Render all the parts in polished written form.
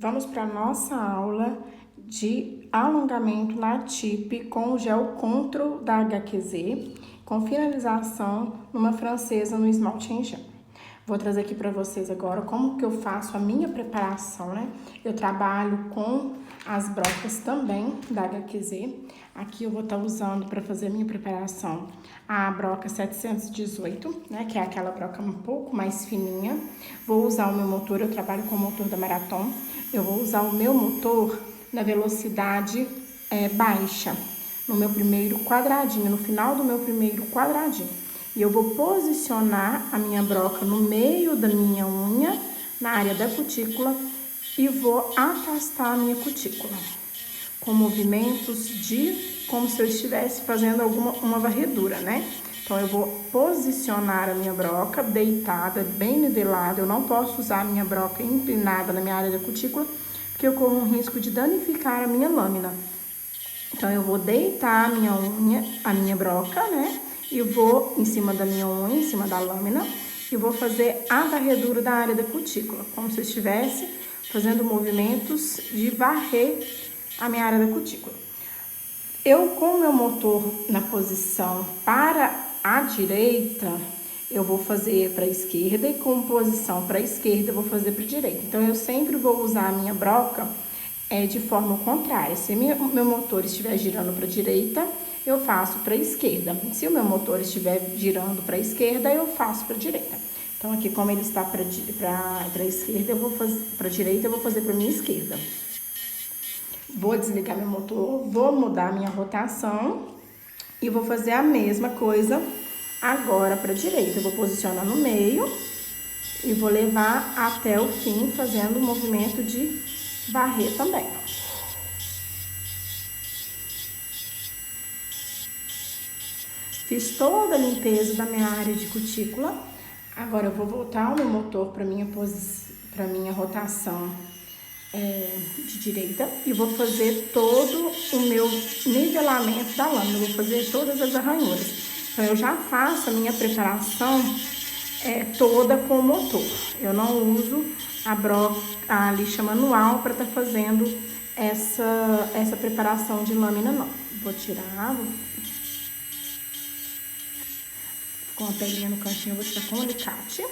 Vamos para a nossa aula de alongamento na tip com o gel Control da HQZ, com finalização numa francesa no esmalte em gel. Vou trazer aqui para vocês agora como que eu faço a minha preparação, né? Eu trabalho com as brocas também da HQZ. Aqui eu vou estar usando para fazer a minha preparação a broca 718, né? Que é aquela broca um pouco mais fininha. Vou usar o meu motor, eu trabalho com o motor da Marathon. Eu vou usar o meu motor na velocidade baixa, no meu primeiro quadradinho, no final do meu primeiro quadradinho. E eu vou posicionar a minha broca no meio da minha unha, na área da cutícula, e vou afastar a minha cutícula, com movimentos como se eu estivesse fazendo uma varredura, né? Então, eu vou posicionar a minha broca deitada, bem nivelada. Eu não posso usar a minha broca inclinada na minha área da cutícula, porque eu corro um risco de danificar a minha lâmina. Então, eu vou deitar a minha broca, né? E vou em cima da minha unha, em cima da lâmina, e vou fazer a varredura da área da cutícula, como se eu estivesse fazendo movimentos de varrer a minha área da cutícula. Eu, com o meu motor na posição para a direita, eu vou fazer para a esquerda, e com posição para a esquerda eu vou fazer para a direita. Então, eu sempre vou usar a minha broca de forma contrária. Se meu motor estiver girando para a direita, eu faço para a esquerda. Se o meu motor estiver girando para a esquerda, eu faço para a direita. Então, aqui, como ele está para a esquerda, eu vou fazer para a direita, eu vou fazer para a minha esquerda. Vou desligar meu motor, vou mudar minha rotação e vou fazer a mesma coisa agora para a direita. Eu vou posicionar no meio e vou levar até o fim, fazendo o movimento de varrer também. Fiz toda a limpeza da minha área de cutícula. Agora eu vou voltar o meu motor para minha rotação de direita e vou fazer todo o meu nivelamento da lâmina. Eu vou fazer todas as arranhuras. Então, eu já faço a minha preparação toda com o motor. Eu não uso a lixa manual para estar fazendo essa preparação de lâmina, não. Vou tirar, com a pelinha no cantinho, eu vou tirar com o alicate.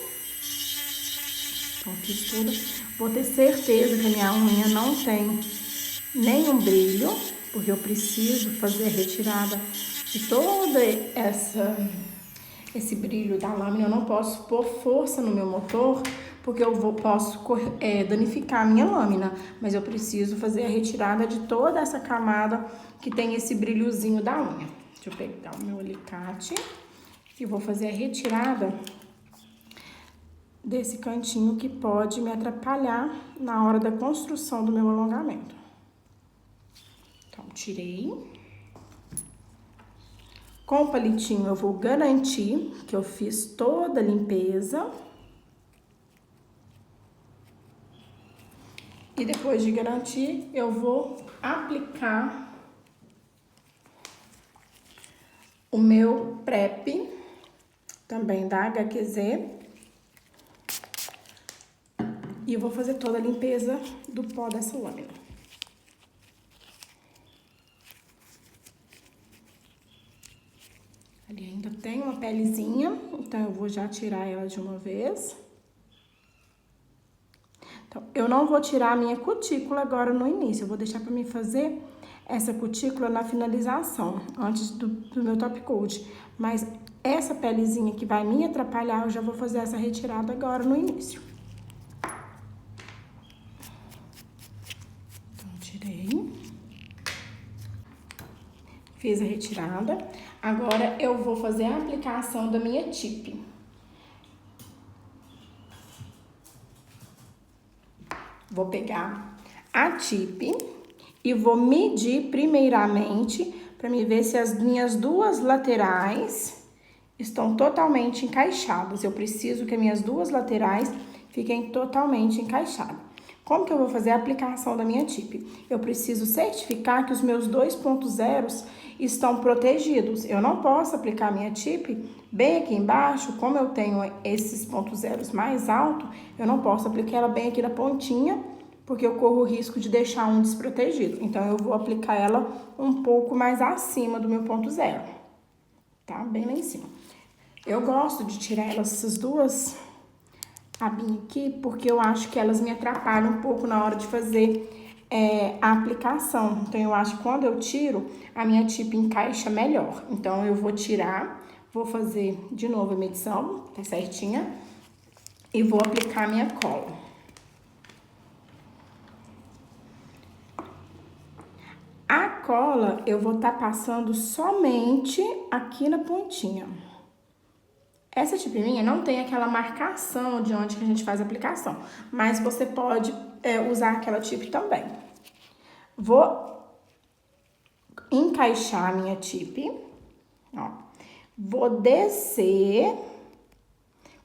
Então, fiz tudo. Vou ter certeza que a minha unha não tem nenhum brilho, porque eu preciso fazer a retirada de todo esse brilho da lâmina. Eu não posso pôr força no meu motor, porque eu posso danificar a minha lâmina. Mas eu preciso fazer a retirada de toda essa camada que tem esse brilhozinho da unha. Deixa eu pegar o meu alicate e vou fazer a retirada desse cantinho que pode me atrapalhar na hora da construção do meu alongamento. Então, tirei. Com o palitinho eu vou garantir que eu fiz toda a limpeza. E depois de garantir, eu vou aplicar o meu PrEP, também da HQZ. E eu vou fazer toda a limpeza do pó dessa lâmina. Ali ainda tem uma pelezinha, então eu vou já tirar ela de uma vez. Então, eu não vou tirar a minha cutícula agora no início, eu vou deixar para mim fazer essa cutícula na finalização, antes do meu top coat. Mas essa pelezinha que vai me atrapalhar, eu já vou fazer essa retirada agora no início. Tirei, fiz a retirada. Agora eu vou fazer a aplicação da minha tip. Vou pegar a tip e vou medir primeiramente para me ver se as minhas duas laterais estão totalmente encaixadas. Eu preciso que as minhas duas laterais fiquem totalmente encaixadas. Como que eu vou fazer a aplicação da minha tip? Eu preciso certificar que os meus 2.0 estão protegidos. Eu não posso aplicar a minha tip bem aqui embaixo, como eu tenho esses pontos zeros mais altos, eu não posso aplicar ela bem aqui na pontinha, porque eu corro o risco de deixar um desprotegido. Então, eu vou aplicar ela um pouco mais acima do meu ponto zero, tá? Bem lá em cima. Eu gosto de tirar essas duas abinhas aqui, porque eu acho que elas me atrapalham um pouco na hora de fazer a aplicação. Então, eu acho que quando eu tiro, a minha tip encaixa melhor. Então, eu vou tirar, vou fazer de novo a medição, tá certinha? E vou aplicar a minha cola. A cola, eu vou estar passando somente aqui na pontinha. Essa tip minha não tem aquela marcação de onde que a gente faz a aplicação, mas você pode usar aquela tip também. Vou encaixar a minha tip, ó. Vou descer.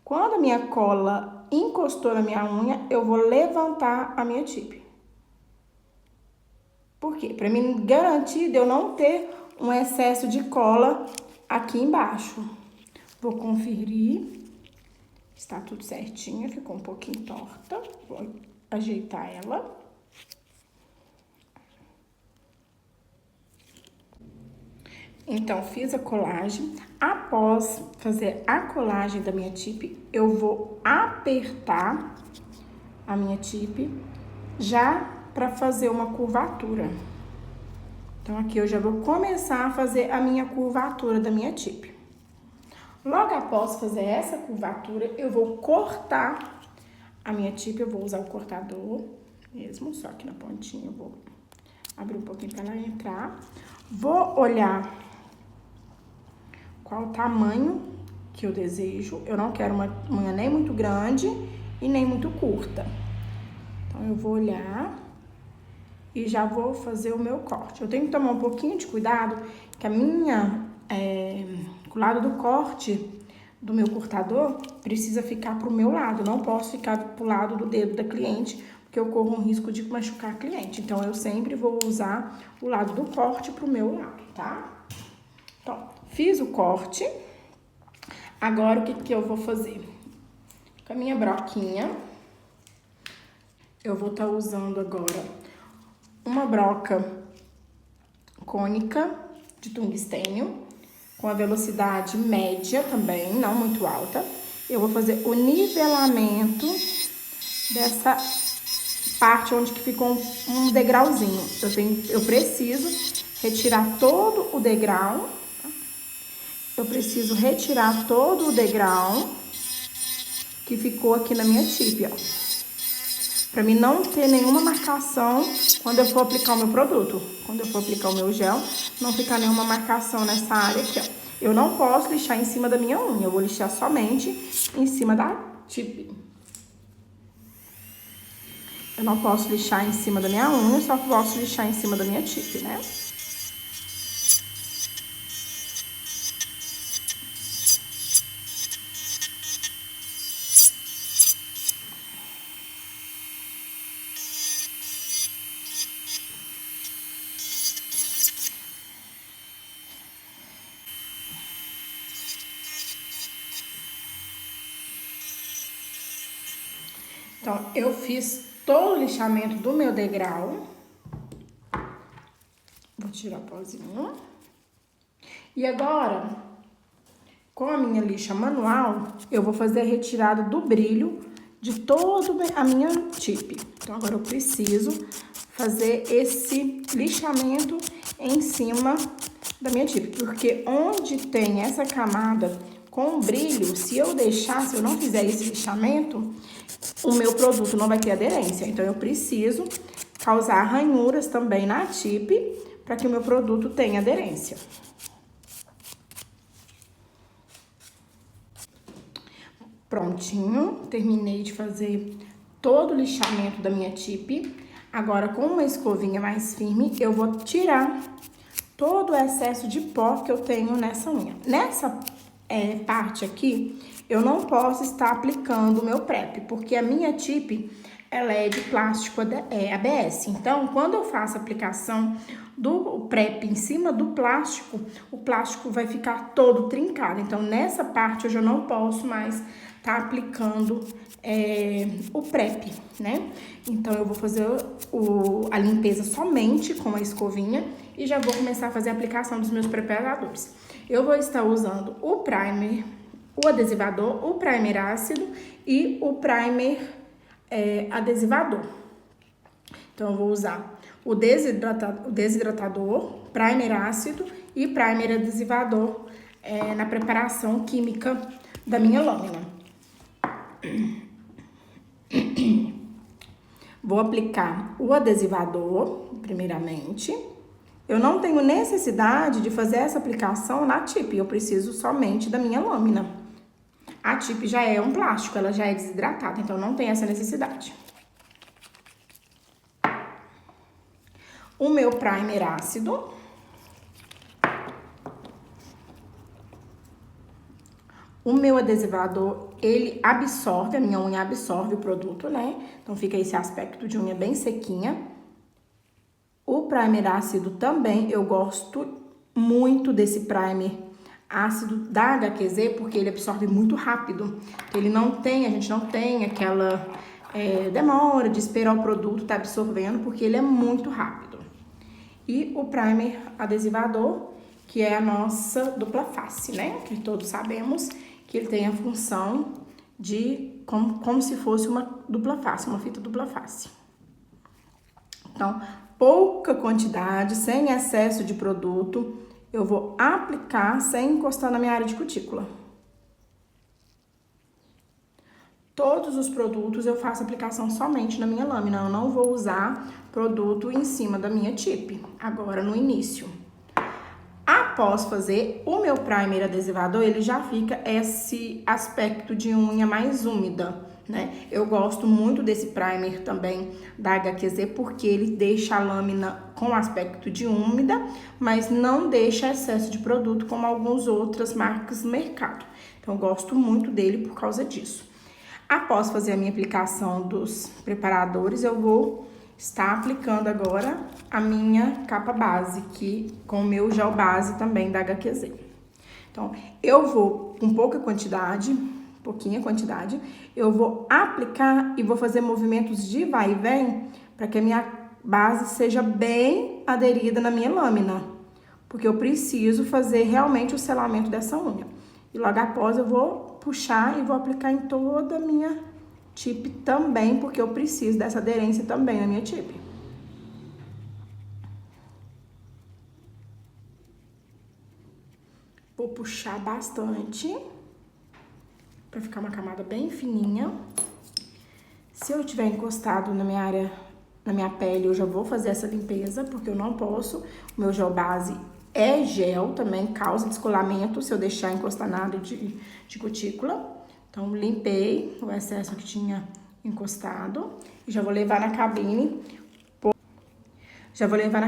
Quando a minha cola encostou na minha unha, eu vou levantar a minha tip. Por quê? Para me garantir de eu não ter um excesso de cola aqui embaixo. Vou conferir. Está tudo certinho, ficou um pouquinho torta. Vou ajeitar ela. Então, fiz a colagem. Após fazer a colagem da minha tip, eu vou apertar a minha tip já para fazer uma curvatura. Então, aqui eu já vou começar a fazer a minha curvatura da minha tip. Logo após fazer essa curvatura, eu vou cortar a minha tip. Eu vou usar o cortador mesmo, só que na pontinha eu vou abrir um pouquinho para ela entrar. Vou olhar qual o tamanho que eu desejo. Eu não quero uma unha nem muito grande e nem muito curta. Então, eu vou olhar e já vou fazer o meu corte. Eu tenho que tomar um pouquinho de cuidado, que o lado do corte do meu cortador precisa ficar pro meu lado. Não posso ficar pro lado do dedo da cliente, porque eu corro um risco de machucar a cliente. Então, eu sempre vou usar o lado do corte pro meu lado, tá? Então, fiz o corte. Agora, o que eu vou fazer? Com a minha broquinha, eu vou estar usando agora uma broca cônica de tungstênio, com a velocidade média também, não muito alta. Eu vou fazer o nivelamento dessa parte onde que ficou um degrauzinho. Eu preciso retirar todo o degrau. Eu preciso retirar todo o degrau que ficou aqui na minha tip, ó. Pra mim não ter nenhuma marcação quando eu for aplicar o meu produto. Quando eu for aplicar o meu gel, não ficar nenhuma marcação nessa área aqui, ó. Eu não posso lixar em cima da minha unha, eu vou lixar somente em cima da tip. Eu não posso lixar em cima da minha unha, só posso lixar em cima da minha tip, né? Então, eu fiz todo o lixamento do meu degrau. Vou tirar o pozinho. E agora, com a minha lixa manual, eu vou fazer a retirada do brilho de toda a minha tip. Então, agora eu preciso fazer esse lixamento em cima da minha tip. Porque onde tem essa camada com brilho, se eu não fizer esse lixamento, o meu produto não vai ter aderência. Então, eu preciso causar ranhuras também na tip para que o meu produto tenha aderência. Prontinho, terminei de fazer todo o lixamento da minha tip. Agora, com uma escovinha mais firme, eu vou tirar todo o excesso de pó que eu tenho nessa unha. Nessa parte aqui, eu não posso estar aplicando o meu prep, porque a minha tip, ela é de plástico ABS. Então, quando eu faço a aplicação do PrEP em cima do plástico, o plástico vai ficar todo trincado. Então, nessa parte eu já não posso mais estar aplicando o PrEP, né? Então, eu vou fazer a limpeza somente com a escovinha e já vou começar a fazer a aplicação dos meus preparadores. Eu vou estar usando o primer, o adesivador, o primer ácido e o primer adesivador. Então, eu vou usar o desidratador, primer ácido e primer adesivador na preparação química da minha lâmina. Vou aplicar o adesivador, primeiramente. Eu não tenho necessidade de fazer essa aplicação na tip, eu preciso somente da minha lâmina. A tip já é um plástico, ela já é desidratada, então não tem essa necessidade. O meu primer ácido. O meu adesivador, ele absorve, a minha unha absorve o produto, né? Então, fica esse aspecto de unha bem sequinha. O primer ácido também, eu gosto muito desse primer ácido da HQZ, porque ele absorve muito rápido. Ele não tem, a gente não tem aquela demora de esperar o produto tá absorvendo, porque ele é muito rápido. E o primer adesivador, que é a nossa dupla face, né? Que todos sabemos que ele tem a função de como se fosse uma dupla face, uma fita dupla face. Então, pouca quantidade, sem excesso de produto, eu vou aplicar sem encostar na minha área de cutícula. Todos os produtos eu faço aplicação somente na minha lâmina, eu não vou usar produto em cima da minha tip, agora no início. Após fazer o meu primer adesivador, ele já fica esse aspecto de unha mais úmida, né? Eu gosto muito desse primer também da HQZ, porque ele deixa a lâmina com aspecto de úmida, mas não deixa excesso de produto como algumas outras marcas no mercado. Então, eu gosto muito dele por causa disso. Após fazer a minha aplicação dos preparadores, eu vou estar aplicando agora a minha capa base, com o meu gel base também da HQZ. Então, eu vou com pouquinha quantidade, eu vou aplicar e vou fazer movimentos de vai e vem para que a minha base seja bem aderida na minha lâmina, porque eu preciso fazer realmente o selamento dessa unha. E logo após eu vou puxar e vou aplicar em toda a minha tip também, porque eu preciso dessa aderência também na minha tip. Vou puxar bastante, pra ficar uma camada bem fininha. Se eu tiver encostado na minha pele, eu já vou fazer essa limpeza, porque eu não posso. O meu gel base é gel, também causa descolamento se eu deixar encostar na área de cutícula. Então, limpei o excesso que tinha encostado e já vou levar na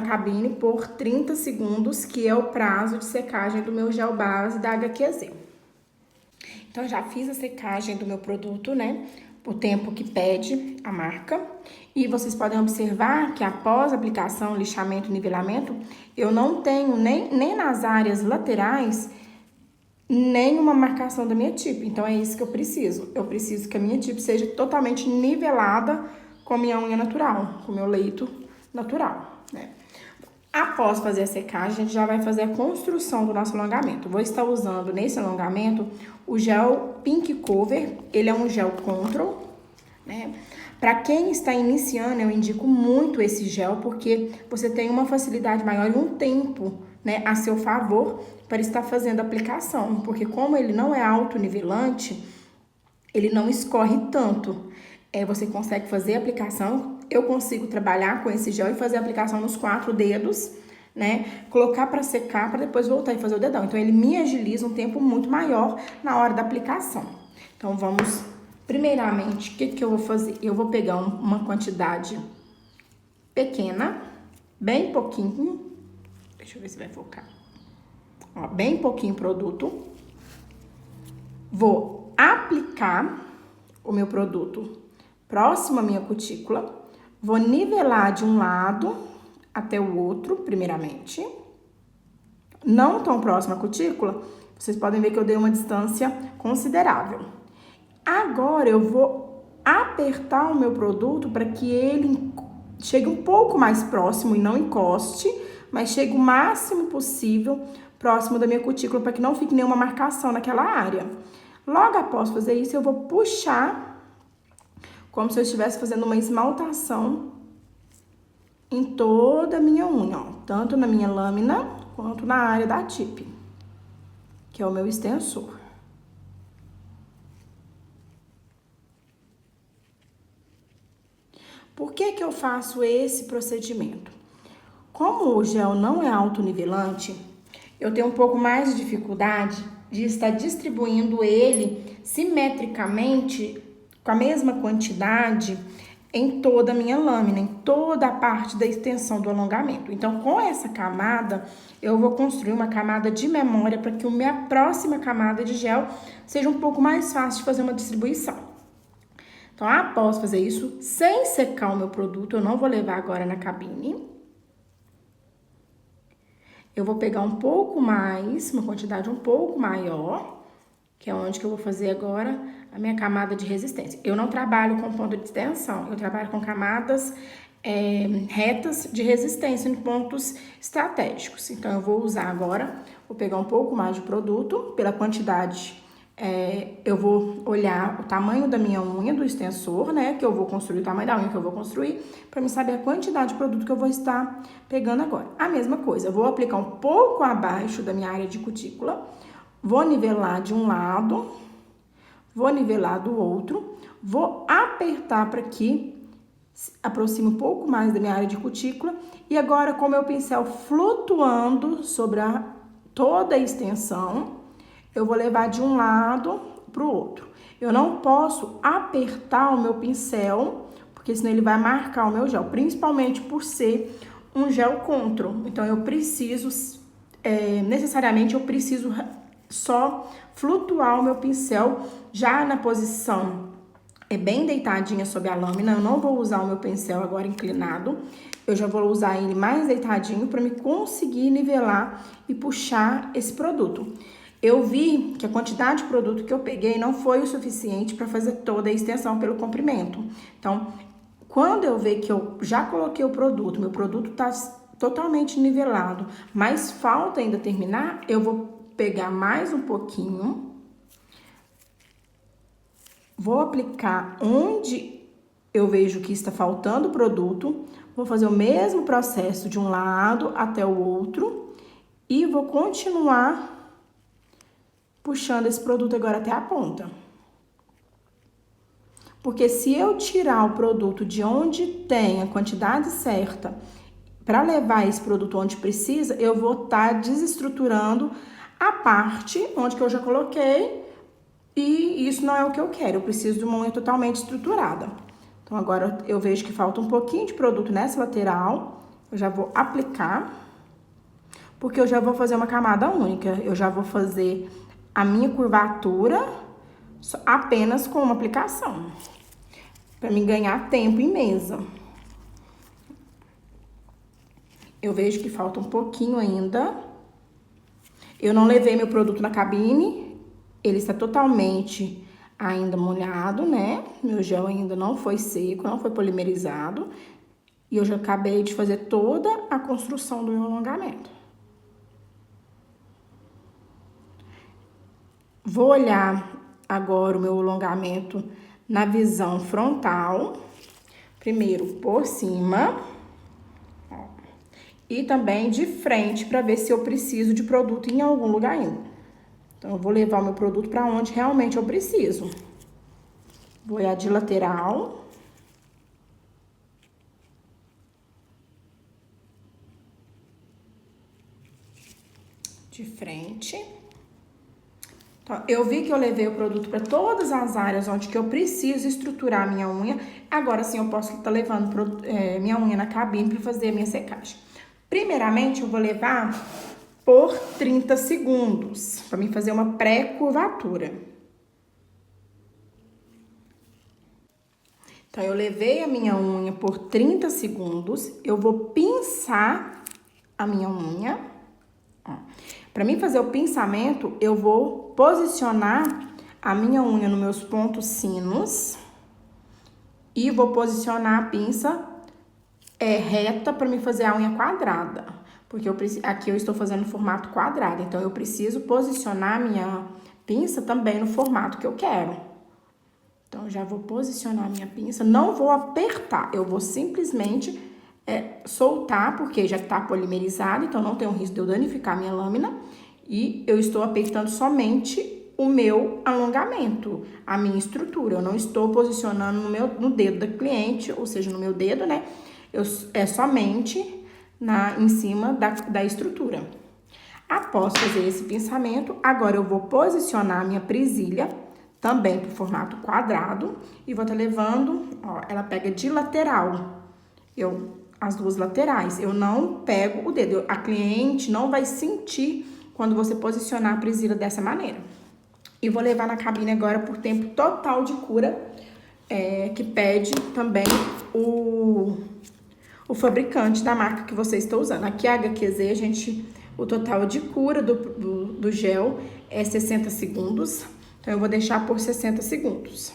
cabine por 30 segundos, que é o prazo de secagem do meu gel base da HQZ. Então, já fiz a secagem do meu produto, né? O tempo que pede a marca. E vocês podem observar que após a aplicação, lixamento e nivelamento, eu não tenho nem nas áreas laterais nenhuma marcação da minha tip. Então, é isso que eu preciso. Eu preciso que a minha tip seja totalmente nivelada com a minha unha natural, com o meu leito natural, né? Após fazer a secagem, a gente já vai fazer a construção do nosso alongamento. Vou estar usando nesse alongamento o gel Pink Cover. Ele é um gel control, né? Para quem está iniciando, eu indico muito esse gel, porque você tem uma facilidade maior e um tempo, né, a seu favor para estar fazendo a aplicação, porque como ele não é autonivelante, ele não escorre tanto. Você consegue fazer a aplicação, eu consigo trabalhar com esse gel e fazer a aplicação nos 4 dedos, né, colocar para secar, para depois voltar e fazer o dedão. Então, ele me agiliza um tempo muito maior na hora da aplicação. Então, vamos, primeiramente, o que eu vou fazer? Eu vou pegar uma quantidade pequena, bem pouquinho, deixa eu ver se vai focar. Ó, bem pouquinho produto. Vou aplicar o meu produto próximo à minha cutícula. Vou nivelar de um lado até o outro, primeiramente. Não tão próximo à cutícula, vocês podem ver que eu dei uma distância considerável. Agora, eu vou apertar o meu produto para que ele chegue um pouco mais próximo e não encoste, mas chegue o máximo possível próximo da minha cutícula para que não fique nenhuma marcação naquela área. Logo após fazer isso, eu vou puxar como se eu estivesse fazendo uma esmaltação em toda a minha unha, ó, tanto na minha lâmina quanto na área da tip, que é o meu extensor. Por que que eu faço esse procedimento? Como o gel não é autonivelante, eu tenho um pouco mais de dificuldade de estar distribuindo ele simetricamente, com a mesma quantidade, em toda a minha lâmina, em toda a parte da extensão do alongamento. Então, com essa camada, eu vou construir uma camada de memória para que a minha próxima camada de gel seja um pouco mais fácil de fazer uma distribuição. Então, após fazer isso, sem secar o meu produto, eu não vou levar agora na cabine. Eu vou pegar um pouco mais, uma quantidade um pouco maior, que é onde que eu vou fazer agora a minha camada de resistência. Eu não trabalho com ponto de extensão, eu trabalho com camadas retas de resistência em pontos estratégicos. Então, eu vou usar agora, vou pegar um pouco mais de produto, pela quantidade, eu vou olhar o tamanho da minha unha do extensor, né, que eu vou construir, o tamanho da unha que eu vou construir, para me saber a quantidade de produto que eu vou estar pegando agora. A mesma coisa, eu vou aplicar um pouco abaixo da minha área de cutícula, vou nivelar de um lado, vou nivelar do outro, vou apertar para que aproxime um pouco mais da minha área de cutícula. E agora, com o meu pincel flutuando sobre toda a extensão, eu vou levar de um lado para o outro. Eu não posso apertar o meu pincel, porque senão ele vai marcar o meu gel, principalmente por ser um gel contro. Então, eu preciso, necessariamente, eu preciso só flutuar o meu pincel já na posição bem deitadinha sobre a lâmina. Eu não vou usar o meu pincel agora inclinado, eu já vou usar ele mais deitadinho para me conseguir nivelar e puxar esse produto. Eu vi que a quantidade de produto que eu peguei não foi o suficiente para fazer toda a extensão pelo comprimento. Então, quando eu ver que eu já coloquei o produto, meu produto tá totalmente nivelado, mas falta ainda terminar, eu vou pegar mais um pouquinho, vou aplicar onde eu vejo que está faltando produto, vou fazer o mesmo processo de um lado até o outro e vou continuar puxando esse produto agora até a ponta. Porque se eu tirar o produto de onde tem a quantidade certa para levar esse produto onde precisa, eu vou estar desestruturando a parte onde que eu já coloquei e isso não é o que eu quero. Eu preciso de uma unha totalmente estruturada. Então, agora eu vejo que falta um pouquinho de produto nessa lateral, eu já vou aplicar, porque eu já vou fazer uma camada única. Eu já vou fazer a minha curvatura apenas com uma aplicação, para mim ganhar tempo em mesa. Eu vejo que falta um pouquinho ainda. Eu não levei meu produto na cabine, ele está totalmente ainda molhado, né? Meu gel ainda não foi seco, não foi polimerizado. E eu já acabei de fazer toda a construção do meu alongamento. Vou olhar agora o meu alongamento na visão frontal. Primeiro por cima. Ó, e também de frente para ver se eu preciso de produto em algum lugar ainda. Então, eu vou levar o meu produto para onde realmente eu preciso. Vou olhar de lateral. De frente. Então, eu vi que eu levei o produto para todas as áreas onde que eu preciso estruturar a minha unha. Agora sim eu posso estar levando minha unha na cabine para fazer a minha secagem. Primeiramente, eu vou levar por 30 segundos, para mim fazer uma pré-curvatura. Então, eu levei a minha unha por 30 segundos. Eu vou pinçar a minha unha. Para mim fazer o pinçamento, eu vou posicionar a minha unha nos meus pontos sinos. E vou posicionar a pinça reta para me fazer a unha quadrada. Porque aqui eu estou fazendo no formato quadrado. Então, eu preciso posicionar a minha pinça também no formato que eu quero. Então, eu já vou posicionar a minha pinça. Não vou apertar, eu vou simplesmente soltar, porque já está polimerizado. Então, não tem um risco de eu danificar a minha lâmina. E eu estou apertando somente o meu alongamento, a minha estrutura. Eu não estou posicionando no dedo da cliente, ou seja, no meu dedo, né? É somente em cima da estrutura. Após fazer esse pinçamento, agora eu vou posicionar a minha presilha também pro formato quadrado e vou estar levando, ó, ela pega de lateral. As duas laterais. Eu não pego o dedo. A cliente não vai sentir quando você posicionar a presilha dessa maneira. E vou levar na cabine agora por tempo total de cura, que pede também o fabricante da marca que você está usando. Aqui a HQZ, o total de cura do gel é 60 segundos. Então, eu vou deixar por 60 segundos.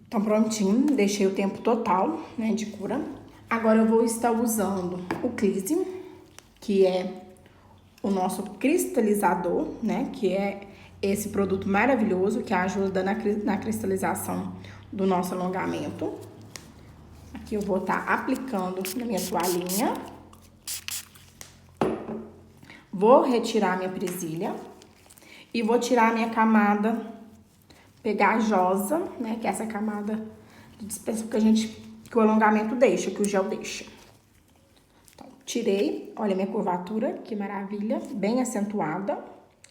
Então, prontinho, deixei o tempo total, né, de cura. Agora, eu vou estar usando o Clise, que é o nosso cristalizador, né, que é esse produto maravilhoso que ajuda na cristalização do nosso alongamento. Aqui eu vou estar aplicando na minha toalhinha. Vou retirar a minha presilha e vou tirar a minha camada pegajosa, né? Que é essa camada de dispersão que o alongamento deixa, que o gel deixa. Então, tirei, olha a minha curvatura, que maravilha, bem acentuada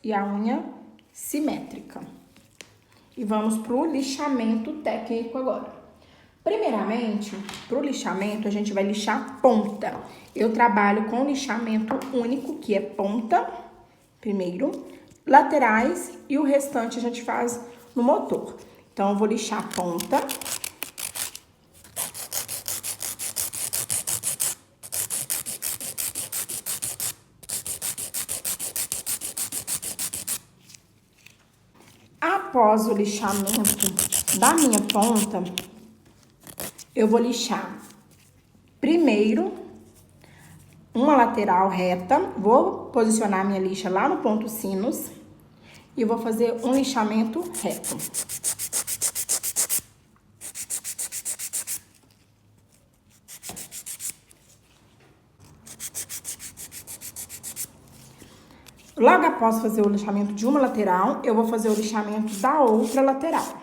e a unha simétrica. E vamos pro lixamento técnico agora. Primeiramente, pro lixamento, a gente vai lixar ponta. Eu trabalho com lixamento único, que é ponta, primeiro, laterais e o restante a gente faz no motor. Então, eu vou lixar a ponta. Após o lixamento da minha ponta, eu vou lixar primeiro uma lateral reta, vou posicionar minha lixa lá no ponto sinos e vou fazer um lixamento reto. Logo após fazer o lixamento de uma lateral, eu vou fazer o lixamento da outra lateral.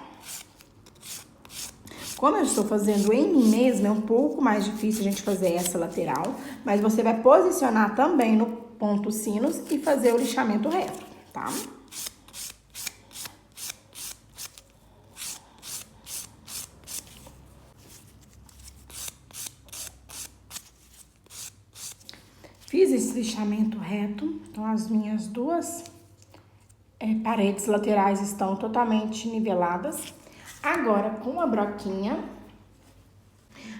Como eu estou fazendo em mim mesma, é um pouco mais difícil a gente fazer essa lateral, mas você vai posicionar também no ponto sinos e fazer o lixamento reto, tá? Fiz esse lixamento reto, então as minhas duas paredes laterais estão totalmente niveladas. Agora, com a broquinha,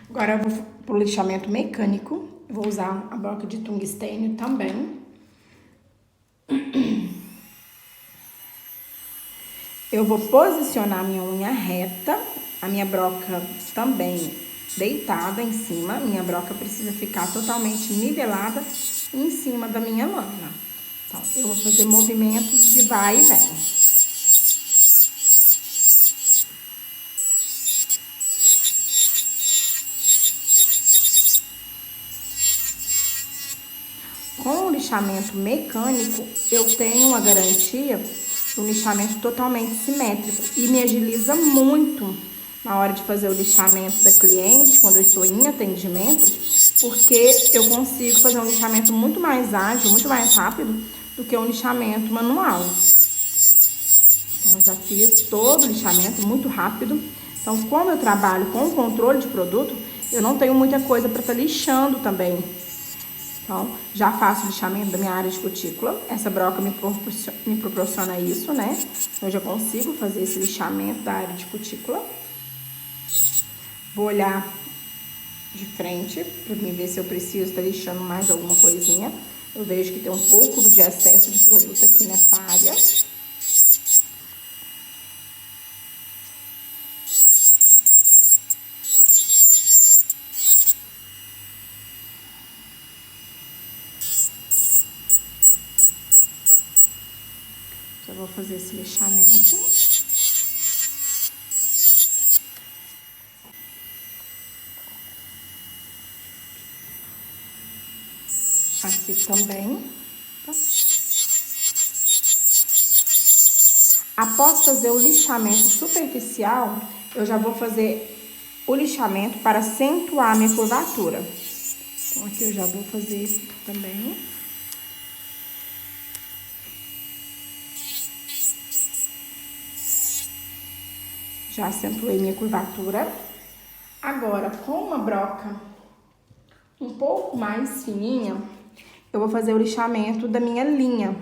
agora eu vou pro lixamento mecânico. Eu vou usar a broca de tungstênio também. Eu vou posicionar minha unha reta, a minha broca também deitada em cima. Minha broca precisa ficar totalmente nivelada em cima da minha lâmina. Então, eu vou fazer movimentos de vai e vem. Com o lixamento mecânico, eu tenho a garantia de um lixamento totalmente simétrico e me agiliza muito na hora de fazer o lixamento da cliente, quando eu estou em atendimento, porque eu consigo fazer um lixamento muito mais ágil, muito mais rápido do que um lixamento manual. Então, eu já fiz todo o lixamento muito rápido. Então, como eu trabalho com controle de produto, eu não tenho muita coisa para estar lixando também. Então, já faço o lixamento da minha área de cutícula. Essa broca me proporciona isso, né? Eu já consigo fazer esse lixamento da área de cutícula. Vou olhar de frente para mim ver se eu preciso estar lixando mais alguma coisinha. Eu vejo que tem um pouco de excesso de produto aqui nessa área. Já vou fazer esse lixamento. Aqui também. Tá? Após fazer o lixamento superficial, eu já vou fazer o lixamento para acentuar a minha curvatura. Então, aqui eu já vou fazer isso também. Já acentuei minha curvatura. Agora, com uma broca um pouco mais fininha, eu vou fazer o lixamento da minha linha,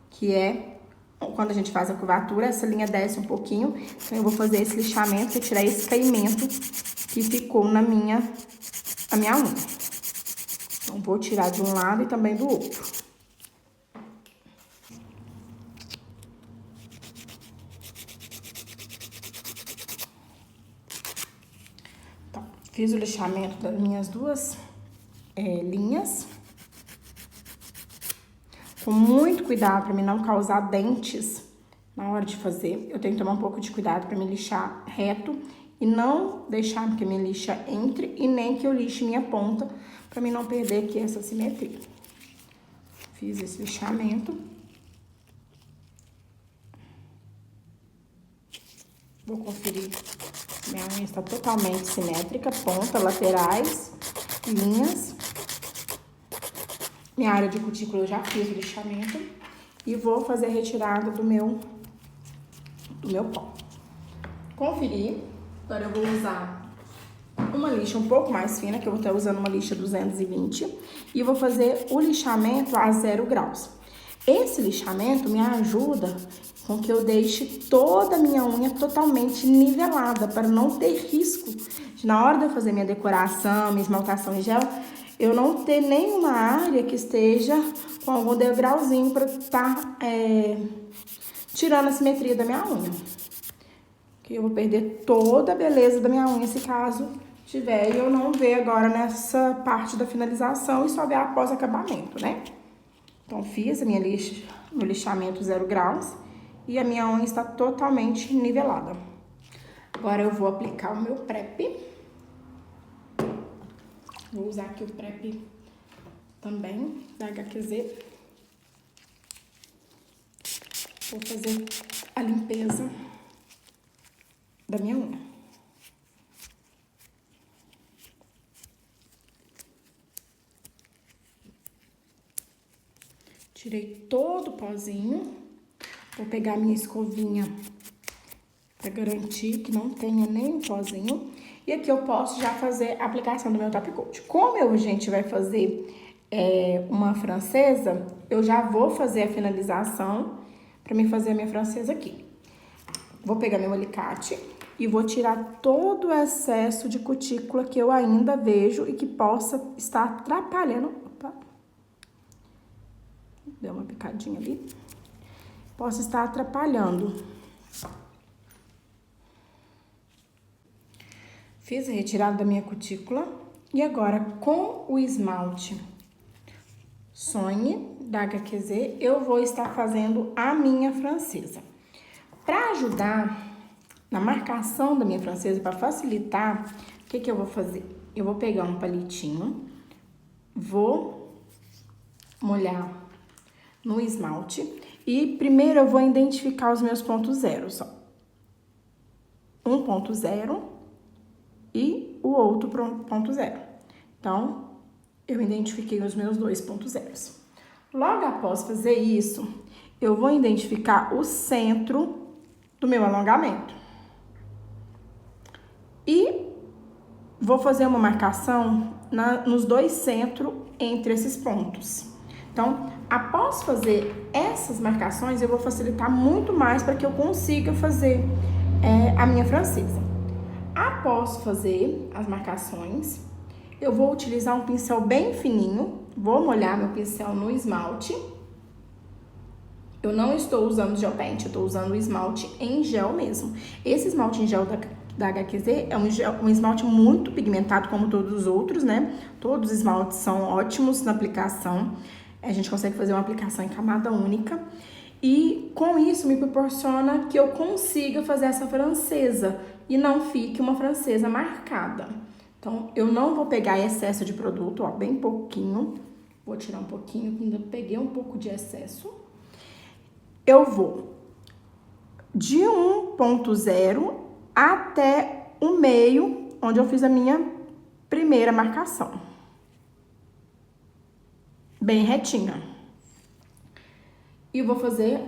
que é, quando a gente faz a curvatura, essa linha desce um pouquinho, então eu vou fazer esse lixamento e tirar esse caimento que ficou na minha unha. Então, vou tirar de um lado e também do outro. Então, fiz o lixamento das minhas duas linhas. Com muito cuidado para mim não causar dentes na hora de fazer. Eu tenho que tomar um pouco de cuidado para me lixar reto e não deixar que minha lixa entre e nem que eu lixe minha ponta para mim não perder aqui essa simetria. Fiz esse lixamento. Vou conferir. Minha unha está totalmente simétrica, ponta, laterais, linhas. Minha área de cutícula eu já fiz o lixamento e vou fazer a retirada do meu pó. Conferi. Agora eu vou usar uma lixa um pouco mais fina, que eu vou estar usando uma lixa 220, e vou fazer o lixamento a 0 graus. Esse lixamento me ajuda com que eu deixe toda a minha unha totalmente nivelada, para não ter risco de, na hora de eu fazer minha decoração, minha esmaltação em gel, eu não ter nenhuma área que esteja com algum degrauzinho para estar tirando a simetria da minha unha. Que eu vou perder toda a beleza da minha unha, se caso tiver, e eu não ver agora nessa parte da finalização e só ver após acabamento, né? Então, fiz a minha meu lixamento 0 graus e a minha unha está totalmente nivelada. Agora eu vou aplicar o meu prep. Vou usar aqui o prep também da HQZ. Vou fazer a limpeza da minha unha. Tirei todo o pozinho. Vou pegar a minha escovinha para garantir que não tenha nenhum pozinho. E aqui eu posso já fazer a aplicação do meu top coat. Como a gente vai fazer uma francesa, eu já vou fazer a finalização para me fazer a minha francesa aqui. Vou pegar meu alicate e vou tirar todo o excesso de cutícula que eu ainda vejo e que possa estar atrapalhando. Opa! Deu uma picadinha ali. Possa estar atrapalhando. Fiz a retirada da minha cutícula e agora com o esmalte Sonhe da HQZ eu vou estar fazendo a minha francesa. Para ajudar na marcação da minha francesa, para facilitar, o que eu vou fazer? Eu vou pegar um palitinho, vou molhar no esmalte e primeiro eu vou identificar os meus pontos zeros, ó. Um ponto zero e o outro ponto zero. Então, eu identifiquei os meus dois pontos zeros. Logo após fazer isso, eu vou identificar o centro do meu alongamento. E vou fazer uma marcação nos dois centros entre esses pontos. Então, após fazer essas marcações, eu vou facilitar muito mais para que eu consiga fazer a minha francesa. Após fazer as marcações, eu vou utilizar um pincel bem fininho, vou molhar meu pincel no esmalte. Eu não estou usando gel paint, eu estou usando o esmalte em gel mesmo. Esse esmalte em gel da HQZ é um esmalte muito pigmentado, como todos os outros, né? Todos os esmaltes são ótimos na aplicação. A gente consegue fazer uma aplicação em camada única. E com isso me proporciona que eu consiga fazer essa francesa e não fique uma francesa marcada. Então, eu não vou pegar excesso de produto, ó, bem pouquinho. Vou tirar um pouquinho, ainda peguei um pouco de excesso. Eu vou de 1.0 até o meio, onde eu fiz a minha primeira marcação. Bem retinha. E vou fazer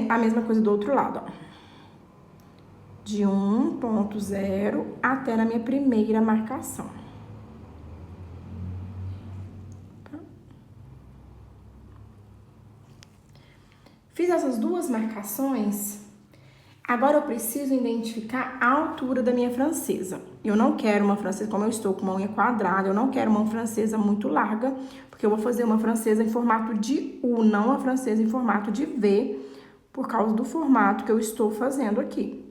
a mesma coisa do outro lado, ó. De 1.0 até na minha primeira marcação. Fiz essas duas marcações, agora eu preciso identificar a altura da minha francesa. Eu não quero uma francesa, como eu estou com uma unha quadrada, eu não quero uma francesa muito larga, porque eu vou fazer uma francesa em formato de U, não uma francesa em formato de V, por causa do formato que eu estou fazendo aqui.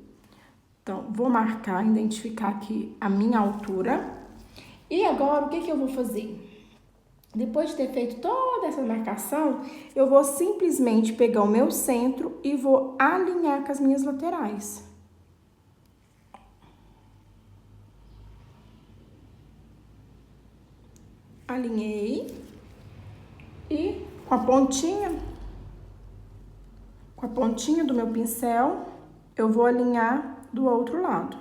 Então, vou marcar, identificar aqui a minha altura. E agora, o que eu vou fazer? Depois de ter feito toda essa marcação, eu vou simplesmente pegar o meu centro e vou alinhar com as minhas laterais. Alinhei. E com a pontinha do meu pincel, eu vou alinhar do outro lado.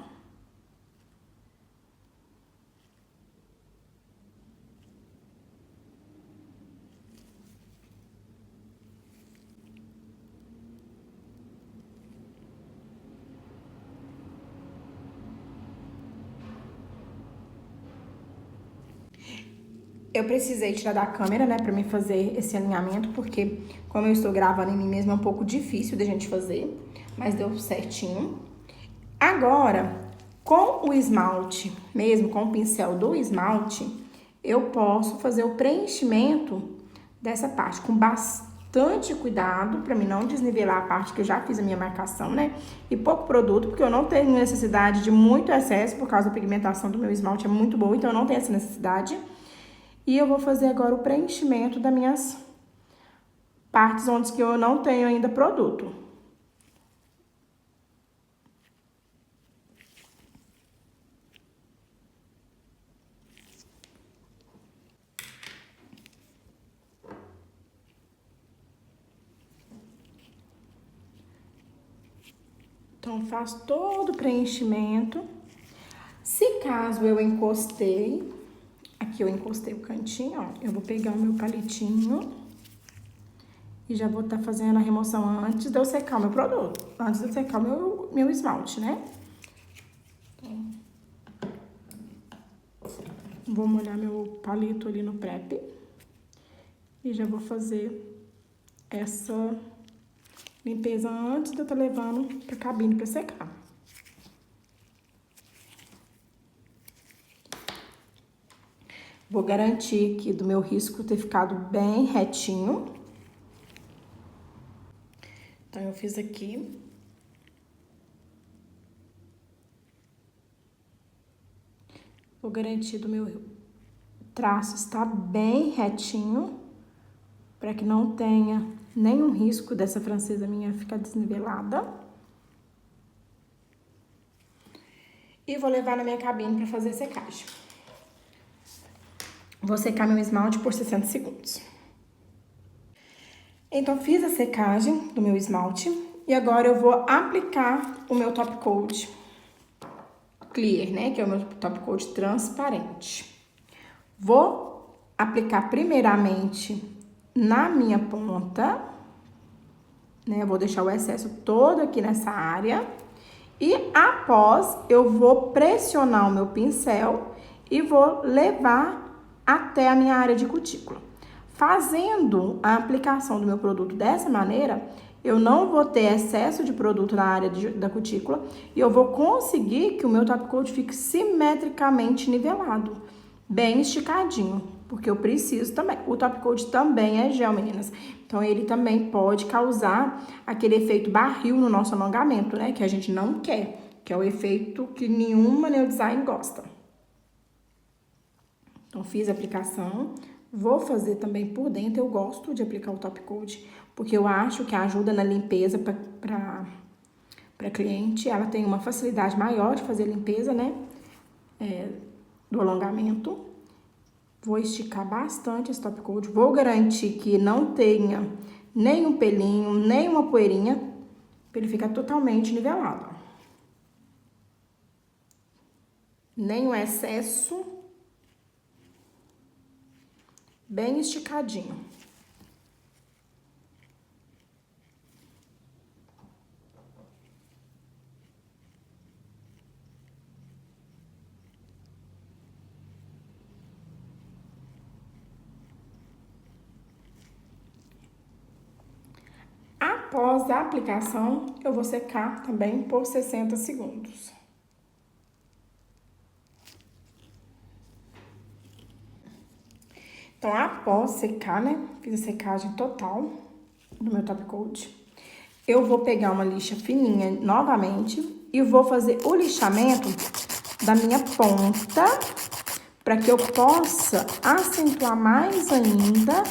Eu precisei tirar da câmera, né, pra mim fazer esse alinhamento, porque como eu estou gravando em mim mesma, é um pouco difícil de a gente fazer, mas deu certinho. Agora, com o esmalte, mesmo com o pincel do esmalte, eu posso fazer o preenchimento dessa parte com bastante cuidado, pra mim não desnivelar a parte que eu já fiz a minha marcação, né? E pouco produto, porque eu não tenho necessidade de muito excesso, por causa da pigmentação do meu esmalte é muito boa, então eu não tenho essa necessidade. E eu vou fazer agora o preenchimento das minhas partes onde que eu não tenho ainda produto. Então, faço todo o preenchimento. Se caso eu encostei, aqui eu encostei o cantinho, ó, eu vou pegar o meu palitinho e já vou estar fazendo a remoção antes de eu secar o meu produto, antes de eu secar o meu esmalte, né? Então, vou molhar meu palito ali no prep e já vou fazer essa limpeza antes de eu estar levando pra cabine pra secar. Vou garantir aqui do meu risco ter ficado bem retinho. Então, eu fiz aqui. Vou garantir do meu traço estar bem retinho, para que não tenha nenhum risco dessa francesa minha ficar desnivelada. E vou levar na minha cabine para fazer a secagem. Vou secar meu esmalte por 60 segundos. Então, fiz a secagem do meu esmalte e agora eu vou aplicar o meu top coat clear, né? Que é o meu top coat transparente. Vou aplicar primeiramente na minha ponta, né? Eu vou deixar o excesso todo aqui nessa área. E após, eu vou pressionar o meu pincel e vou levar até a minha área de cutícula. Fazendo a aplicação do meu produto dessa maneira, eu não vou ter excesso de produto na área da cutícula e eu vou conseguir que o meu top coat fique simetricamente nivelado, bem esticadinho, porque eu preciso também. O top coat também é gel, meninas, então ele também pode causar aquele efeito barril no nosso alongamento, né, que a gente não quer, que é o efeito que nenhuma nail design gosta. Então, fiz a aplicação. Vou fazer também por dentro. Eu gosto de aplicar o top coat, porque eu acho que ajuda na limpeza para cliente. Ela tem uma facilidade maior de fazer limpeza, né? Do alongamento. Vou esticar bastante esse top coat. Vou garantir que não tenha nem um pelinho, nem uma poeirinha, para ele ficar totalmente nivelado. Nem o excesso. Bem esticadinho. Após a aplicação, eu vou secar também por 60 segundos. Então, após secar, né? Fiz a secagem total do meu top coat. Eu vou pegar uma lixa fininha novamente e vou fazer o lixamento da minha ponta para que eu possa acentuar mais ainda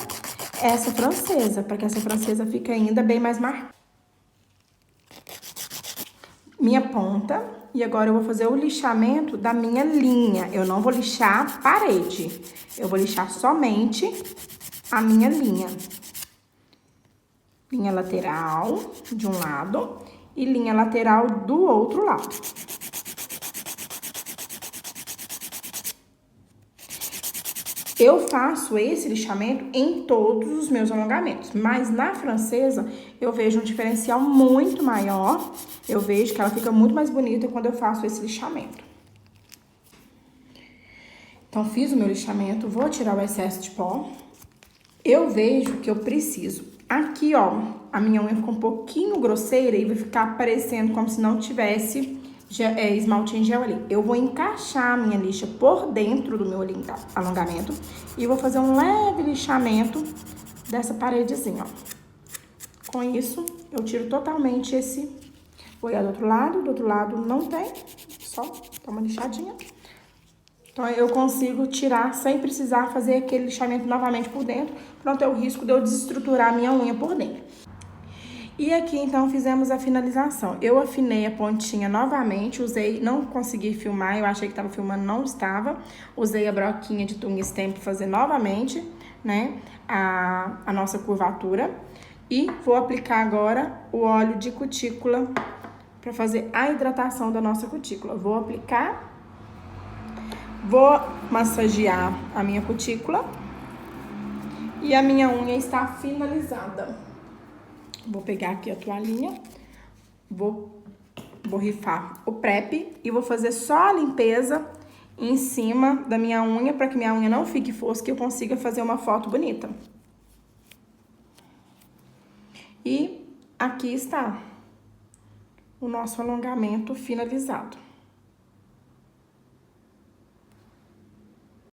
essa francesa, para que essa francesa fique ainda bem mais marcada. Minha ponta, e agora eu vou fazer o lixamento da minha linha. Eu não vou lixar a parede, eu vou lixar somente a minha linha. Linha lateral de um lado e linha lateral do outro lado. Eu faço esse lixamento em todos os meus alongamentos, mas na francesa eu vejo um diferencial muito maior. Eu vejo que ela fica muito mais bonita quando eu faço esse lixamento. Então, fiz o meu lixamento, vou tirar o excesso de pó. Eu vejo que eu preciso. Aqui, ó, a minha unha ficou um pouquinho grosseira e vai ficar parecendo como se não tivesse esmalte em gel ali. Eu vou encaixar a minha lixa por dentro do meu alongamento e vou fazer um leve lixamento dessa paredezinha, ó. Com isso, eu tiro totalmente esse... Vou olhar do outro lado não tem, só dá uma lixadinha. Então, eu consigo tirar sem precisar fazer aquele lixamento novamente por dentro, para não ter o risco de eu desestruturar a minha unha por dentro. E aqui, então, fizemos a finalização. Eu afinei a pontinha novamente, usei, não consegui filmar, eu achei que estava filmando, não estava. Usei a broquinha de tungstênio para fazer novamente, né, a nossa curvatura. E vou aplicar agora o óleo de cutícula para fazer a hidratação da nossa cutícula. Vou aplicar, vou massagear a minha cutícula e a minha unha está finalizada. Vou pegar aqui a toalhinha, vou borrifar o prep e vou fazer só a limpeza em cima da minha unha para que minha unha não fique fosca e eu consiga fazer uma foto bonita. E aqui está o nosso alongamento finalizado.